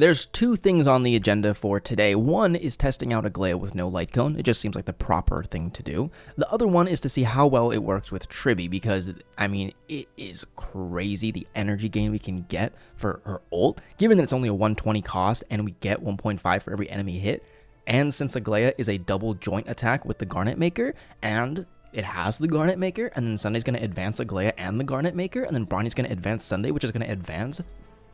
There's two things on the agenda for today. One is testing out Aglaea with no Lightcone. It just seems like the proper thing to do. The other one is to see how well it works with Tribbie, because, I mean, it is crazy the energy gain we can get for her ult, given that it's only a 120 cost and we get 1.5 for every enemy hit. And since Aglaea is a double joint attack with the Garnet Maker, and it has the Garnet Maker, and then Sunday's going to advance Aglaea and the Garnet Maker, and then Bronny's going to advance Sunday, which is going to advance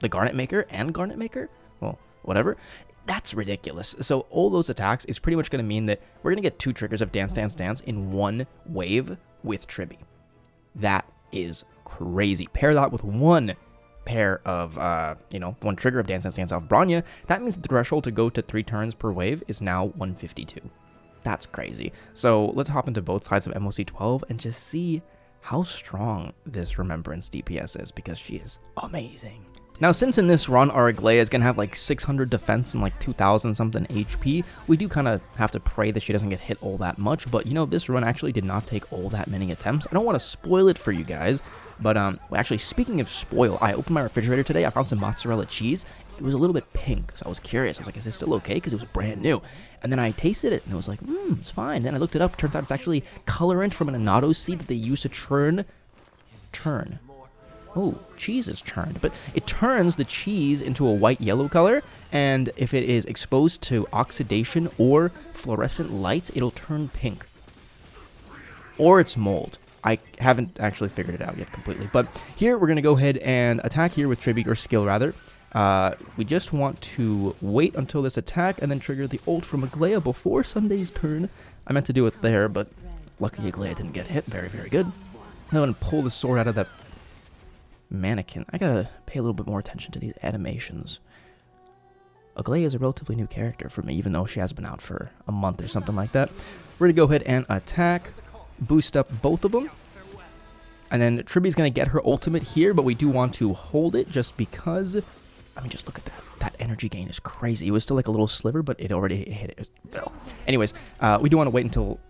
the Garnet Maker and Garnet Maker? Well, whatever. That's ridiculous. So all those attacks is pretty much going to mean that we're going to get 2 triggers of Dance, Dance, Dance in one wave with Tribbie. That is crazy. Pair that with one pair of, one trigger of Dance, Dance, Dance off Bronya. That means the threshold to go to 3 turns per wave is now 152. That's crazy. So let's hop into both sides of MOC 12 and just see how strong this Remembrance DPS is, because she is amazing. Now, since in this run our Aglaea is going to have like 600 defense and like 2,000 something HP, we do kind of have to pray that she doesn't get hit all that much. But, this run actually did not take all that many attempts. I don't want to spoil it for you guys, but actually, speaking of spoil, I opened my refrigerator today. I found some mozzarella cheese. It was a little bit pink, so I was curious. I was like, is this still okay? Because it was brand new. And then I tasted it, and it was like, it's fine. Then I looked it up. Turns out it's actually colorant from an annatto seed that they use to churn. Oh, cheese is churned, but it turns the cheese into a white-yellow color, and if it is exposed to oxidation or fluorescent lights, it'll turn pink. Or it's mold. I haven't actually figured it out yet completely, but here we're going to go ahead and attack here with Tribbie, or skill rather. We just want to wait until this attack and then trigger the ult from Aglaea before Sunday's turn. I meant to do it there, but lucky Aglaea didn't get hit. Very, very good. I'm going to pull the sword out of that mannequin. I gotta pay a little bit more attention to these animations. Aglaea is a relatively new character for me, even though she has been out for a month or something like that. We're gonna go ahead and attack, boost up both of them, and then Tribbie's gonna get her ultimate here, but we do want to hold it just because, I mean, just look at that. That energy gain is crazy. It was still like a little sliver, but it already hit it. Anyways, we do want to wait until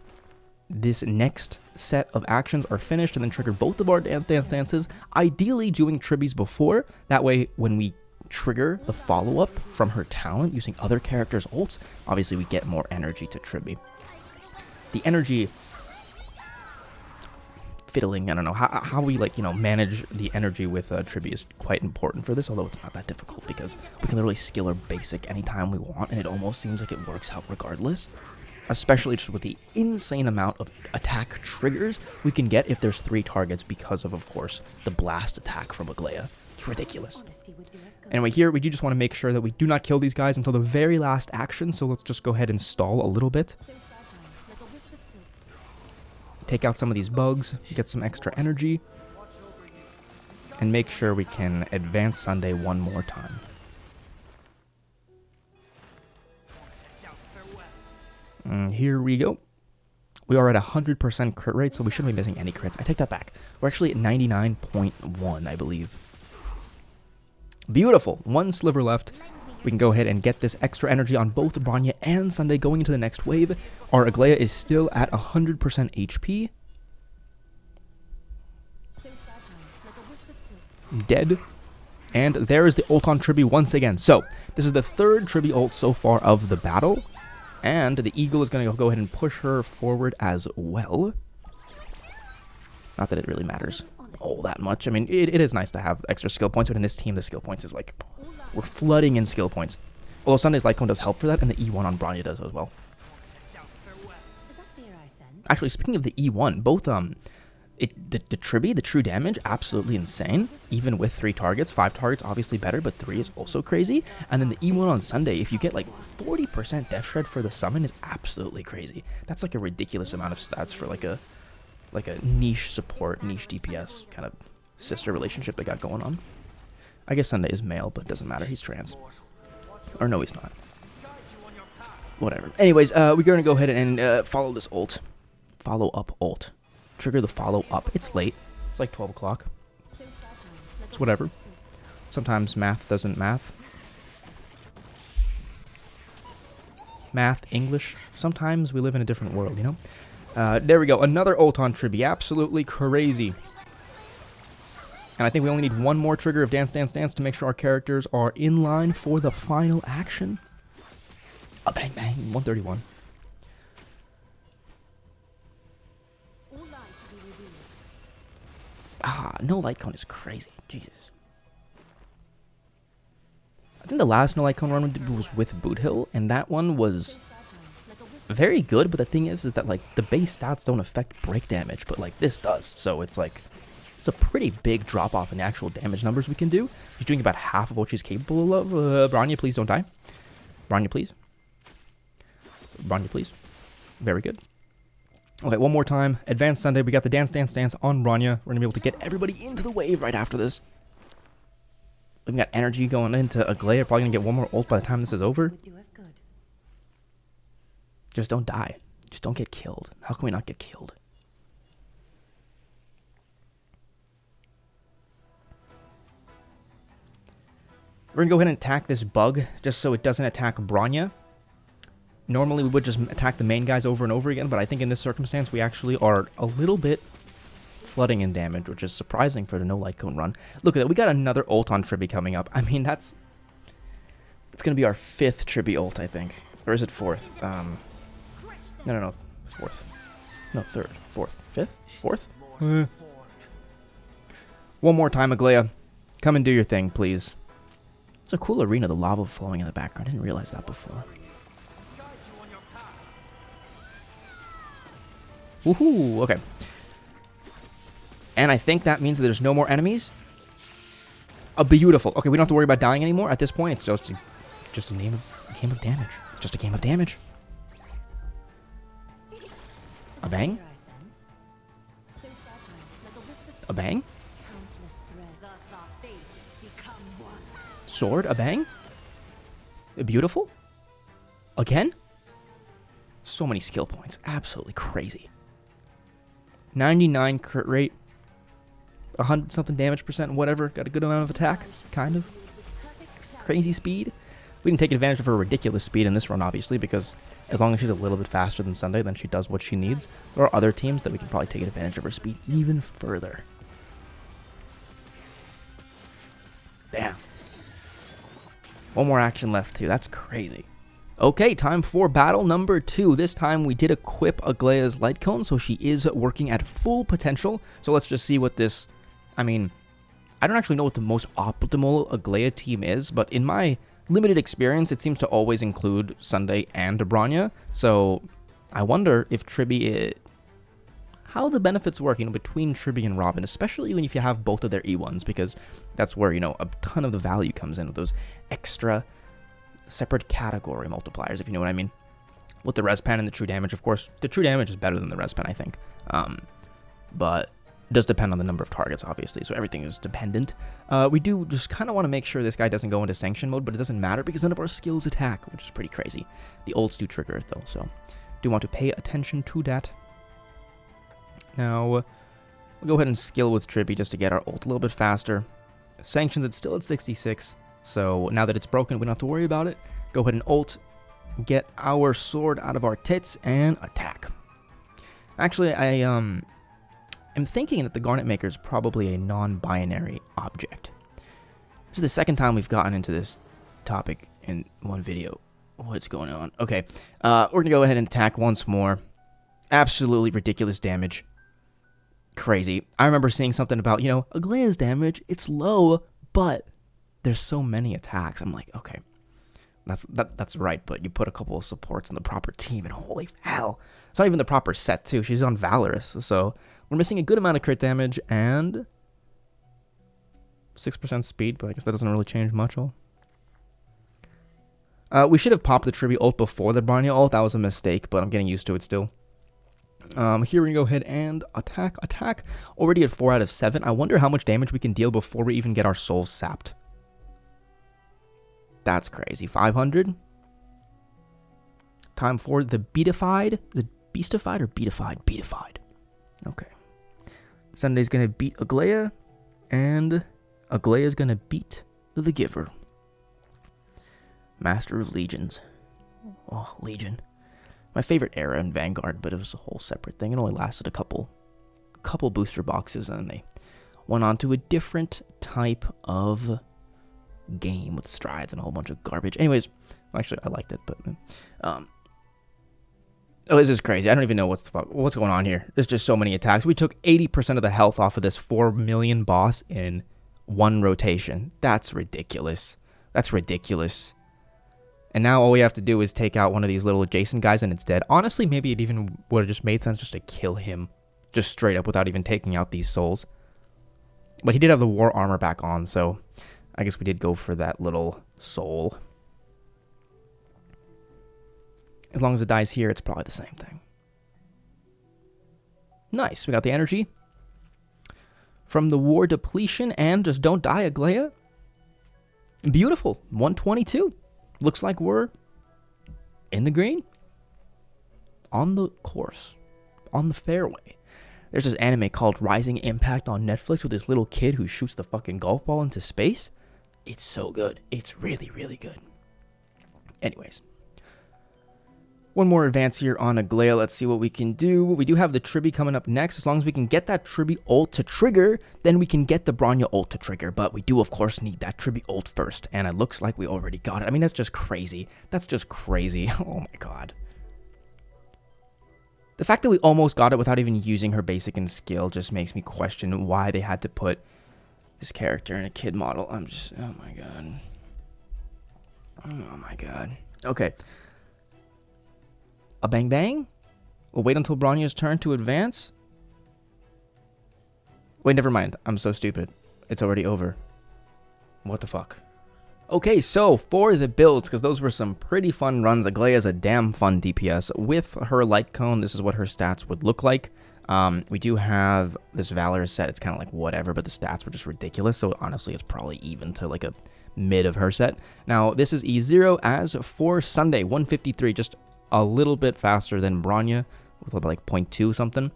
this next set of actions are finished and then trigger both of our Dance, Dance, Dances, ideally doing Tribbie's before. That way, when we trigger the follow-up from her talent using other characters' ults, obviously we get more energy to Tribbie. The energy fiddling, I don't know, how we manage the energy with Tribbie is quite important for this, although it's not that difficult because we can literally skill her basic anytime we want, and it almost seems like it works out regardless. Especially just with the insane amount of attack triggers we can get if there's 3 targets because of course, the blast attack from Aglaea. It's ridiculous. Anyway, here we do just want to make sure that we do not kill these guys until the very last action, so let's just go ahead and stall a little bit. Take out some of these bugs, get some extra energy, and make sure we can advance Sunday one more time. Here we go. We are at 100% crit rate, so we shouldn't be missing any crits. I take that back. We're actually at 99.1, I believe. Beautiful. 1 sliver left. We can go ahead and get this extra energy on both Bronya and Sunday going into the next wave. Our Aglaea is still at 100% HP. Dead. And there is the ult on Tribbie once again. So, this is the 3rd Tribbie ult so far of the battle. And the Eagle is going to go ahead and push her forward as well. Not that it really matters all that much. I mean, it is nice to have extra skill points, but in this team, the skill points is like, we're flooding in skill points. Although Sunday's Lightcone does help for that, and the E1 on Bronya does as well. Actually, speaking of the E1, both the Tribbie, the true damage, absolutely insane. Even with 3 targets, 5 targets, obviously better, but 3 is also crazy. And then the E1 on Sunday, if you get like 40% Death Shred for the summon, is absolutely crazy. That's like a ridiculous amount of stats for like a niche support, niche DPS kind of sister relationship they got going on. I guess Sunday is male, but it doesn't matter. He's trans. Or no, he's not. Whatever. Anyways, we're going to go ahead and follow this ult. Follow up ult. Trigger the follow up. It's late. It's like 12 o'clock. It's whatever. Sometimes math doesn't math. Math, English. Sometimes we live in a different world, you know? There we go. Another ult on Tribbie. Absolutely crazy. And I think we only need one more trigger of Dance, Dance, Dance to make sure our characters are in line for the final action. A bang, bang, 131. Ah, no Lightcone is crazy. Jesus. I think the last no Lightcone run we did was with Boot Hill, and that one was very good, but the thing is that, like, the base stats don't affect break damage, but, like, this does. So it's, like, it's a pretty big drop-off in the actual damage numbers we can do. She's doing about half of what she's capable of. Bronya, please don't die. Bronya, please. Bronya, please. Very good. Okay, one more time. Advanced Sunday. We got the Dance, Dance, Dance on Bronya. We're going to be able to get everybody into the wave right after this. We've got energy going into Aglaea. Probably going to get one more ult by the time this is over. Just don't die. Just don't get killed. How can we not get killed? We're going to go ahead and attack this bug just so it doesn't attack Bronya. Normally we would just attack the main guys over and over again, but I think in this circumstance we actually are a little bit flooding in damage, which is surprising for the no Lightcone run. Look at that. We got another ult on Tribbie coming up. I mean, it's going to be our 5th Tribbie ult, I think. Or is it 4th? No. 4th. No, 3rd. 4th. 5th? 4th? One more time, Aglaea. Come and do your thing, please. It's a cool arena, the lava flowing in the background. I didn't realize that before. Woohoo! Okay. And I think that means that there's no more enemies. Beautiful. Okay, we don't have to worry about dying anymore. At this point, it's just a game of damage. Just a game of damage. A bang? A bang? Sword? A bang? Beautiful? Again? So many skill points. Absolutely crazy. 99 crit rate. 100 something damage percent, whatever. Got a good amount of attack. Kind of. Crazy speed. We can take advantage of her ridiculous speed in this run, obviously, because as long as she's a little bit faster than Sunday, then she does what she needs. There are other teams that we can probably take advantage of her speed even further. Damn. One more action left, too. That's crazy. Okay, time for battle number 2. This time we did equip Aglaea's Lightcone, so she is working at full potential. So let's just see what this... I mean, I don't actually know what the most optimal Aglaea team is, but in my limited experience, it seems to always include Sunday and Bronya. So I wonder if Tribbie... how the benefits work, between Tribbie and Robin, especially if you have both of their E1s, because that's where, a ton of the value comes in with those extra separate category multipliers, if you know what I mean. With the respan and the true damage, of course, the true damage is better than the respan, I think. But it does depend on the number of targets, obviously, so everything is dependent. We do just kind of want to make sure this guy doesn't go into sanction mode, but it doesn't matter because none of our skills attack, which is pretty crazy. The ults do trigger it, though, so do want to pay attention to that. Now, we'll go ahead and skill with Tribbie just to get our ult a little bit faster. Sanctions, it's still at 66, so now that it's broken, we don't have to worry about it. Go ahead and ult, get our sword out of our tits, and attack. Actually, I'm thinking that the Garnet Maker is probably a non-binary object. This is the second time we've gotten into this topic in one video. What's going on? Okay, we're going to go ahead and attack once more. Absolutely ridiculous damage. Crazy. I remember seeing something about, Aglaea's damage, it's low, but there's so many attacks. I'm like, okay, that's right, but you put a couple of supports in the proper team, and holy hell. It's not even the proper set, too. She's on Valorous, so we're missing a good amount of crit damage, and 6% speed, but I guess that doesn't really change much. We should have popped the Tribbie ult before the Bronya ult. That was a mistake, but I'm getting used to it still. Here we go ahead and attack. Already at 4 out of 7. I wonder how much damage we can deal before we even get our souls sapped. That's crazy. 500. Time for the beatified. Is it beastified or beatified? Beatified. Okay. Sunday's going to beat Aglaea, and Aglaea's going to beat the Giver. Master of Legions. Oh, Legion. My favorite era in Vanguard, but it was a whole separate thing. It only lasted a couple booster boxes, and then they went on to a different type of game with strides and a whole bunch of garbage. Anyways, actually, I liked it, but oh, this is crazy. I don't even know what's going on here. There's just so many attacks. We took 80% of the health off of this 4 million boss in one rotation. That's ridiculous. That's ridiculous. And now all we have to do is take out one of these little adjacent guys and it's dead. Honestly, maybe it even would have just made sense just to kill him just straight up without even taking out these souls. But he did have the war armor back on, so I guess we did go for that little soul. As long as it dies here, it's probably the same thing. Nice. We got the energy from the war depletion and just don't die, Aglaea. Beautiful. 122. Looks like we're in the green. On the course. On the fairway. There's this anime called Rising Impact on Netflix with this little kid who shoots the fucking golf ball into space. It's so good. It's really, really good. Anyways. One more advance here on Aglaea. Let's see what we can do. We do have the Tribbie coming up next. As long as we can get that Tribbie ult to trigger, then we can get the Bronya ult to trigger. But we do, of course, need that Tribbie ult first. And it looks like we already got it. I mean, that's just crazy. That's just crazy. Oh my god. The fact that we almost got it without even using her basic and skill just makes me question why they had to put this character in a kid model. I'm just... oh my god. Oh my god. Okay. A bang bang? We'll wait until Bronya's turn to advance? Wait, never mind. I'm so stupid. It's already over. What the fuck? Okay, so for the builds, because those were some pretty fun runs, Aglaea's a damn fun DPS. With her Lightcone, this is what her stats would look like. We do have this Valor set. It's kind of like whatever, but the stats were just ridiculous. So honestly, it's probably even to like a mid of her set. Now, this is E0 as for Sunday, 153, just a little bit faster than Bronya with like 0.2 something.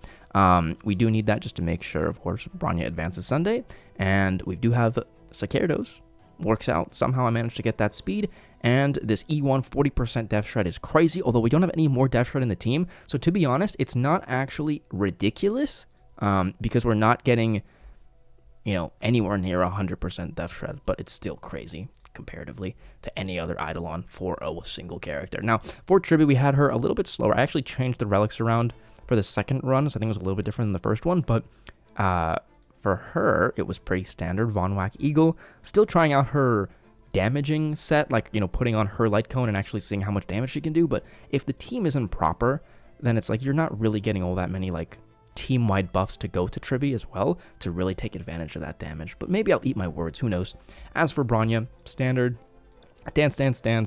We do need that just to make sure, of course, Bronya advances Sunday. And we do have Sacerdos. Works out. Somehow I managed to get that speed. And this E1 40% Death Shred is crazy, although we don't have any more Death Shred in the team. So to be honest, it's not actually ridiculous because we're not getting, you know, anywhere near 100% Death Shred, but it's still crazy comparatively to any other Eidolon for a single character. Now, for Tribbie, we had her a little bit slower. I actually changed the relics around for the second run, so I think it was a little bit different than the first one, but for her, it was pretty standard. Von Whack Eagle, still trying out her damaging set, like, you know, putting on her Lightcone and actually seeing how much damage she can do, but if the team isn't proper, then it's like you're not really getting all that many, like, team-wide buffs to go to Tribbie as well to really take advantage of that damage. But maybe I'll eat my words, who knows. As for Bronya, standard, dance,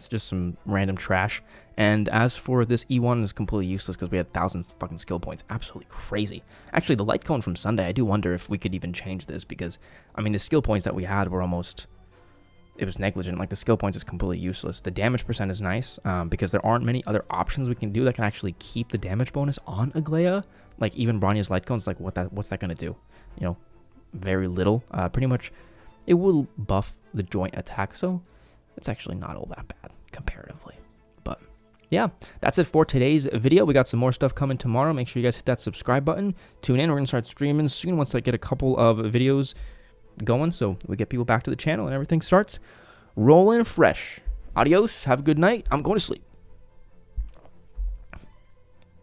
just some random trash. And as for this E1, is completely useless because we had thousands of fucking skill points. Absolutely crazy. Actually, the Lightcone from Sunday, I do wonder if we could even change this because, I mean, the skill points that we had were almost... it was negligent. Like, the skill points is completely useless. The damage percent is nice because there aren't many other options we can do that can actually keep the damage bonus on Aglaea. Like, even Bronya's Lightcone's like, what's that going to do? You know, very little. Pretty much, it will buff the joint attack, so it's actually not all that bad comparatively. But, yeah, that's it for today's video. We got some more stuff coming tomorrow. Make sure you guys hit that subscribe button. Tune in. We're going to start streaming soon once I get a couple of videos going, so we get people back to the channel and everything starts rolling fresh. Adios. Have a good night. I'm going to sleep.